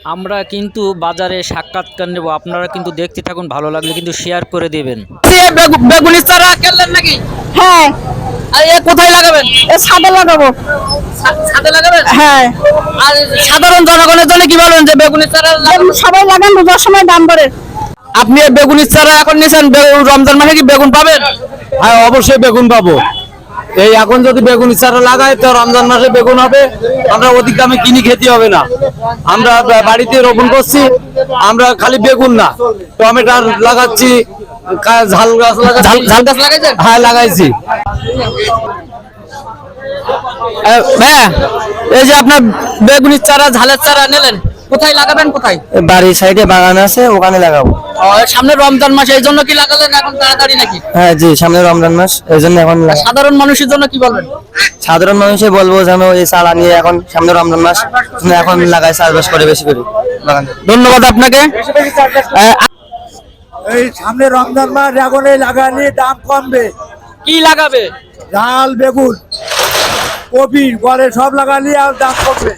আমরা কিন্তু বাজারে সাক্ষাৎকার নেব, আপনারা কিন্তু দেখতে থাকুন, ভালো লাগলে কিন্তু শেয়ার করে দেবেন। বেগুনি চারা কিনলেন নাকি? হ্যাঁ, আর এ কোথায় লাগাবেন? এ ছাদে লাগাবো। ছাদে লাগাবেন? হ্যাঁ, আর সাধারণ জনগণের জন্য কি বলবেন যে বেগুনি চারা লাগাবেন? সবাই লাগান, রোজার সময় দাম বাড়ে। আপনি এই বেগুনি চারা এখন নিয়েছেন, রমজান মাসে কি বেগুন পাবেন? হ্যাঁ, অবশ্যই বেগুন পাবো। এই এখন যদি বেগুন চারা লাগাই তো রমজান মাসে বেগুন হবে, আমরা অধিক দামে কিনে খেতে হবে না। আমরা বাড়িতে রোপণ করছি, আমরা খালি বেগুন না, টমেটো লাগাচ্ছি, ঝাল গাছ লাগাচ্ছি। ঝাল গাছ লাগাইছেন? হ্যাঁ, লাগাইছি। হ্যাঁ, এই যে আপনার বেগুনি চারা, ঝালের চারা নিলেন, কোথায় লাগাবেন? কোথায়? বাড়ির সাইডে বাগান আছে, ওখানে লাগাবো। সামনে রমজান মাস, এই জন্য কি লাগালেন এখন তাড়াতাড়ি নাকি? হ্যাঁ জি, সামনে রমজান মাস, এই জন্য এখন সাধারণ মানুষের জন্য কি বলবেন? সাধারণ মানুষে বলবো যেন এই চারা নিয়ে এখন সামনে রমজান মাস এখন লাগাই, চাষবাস করে বেশি করে বাগান। ধন্যবাদ আপনাকে। এই সামনে রমজান মাস, এখন এই লাগালে দাম কমবে। কি লাগাবে? ঝাল, বেগুন, কপি, ঘরে সব লাগালে আর দাম কমবে।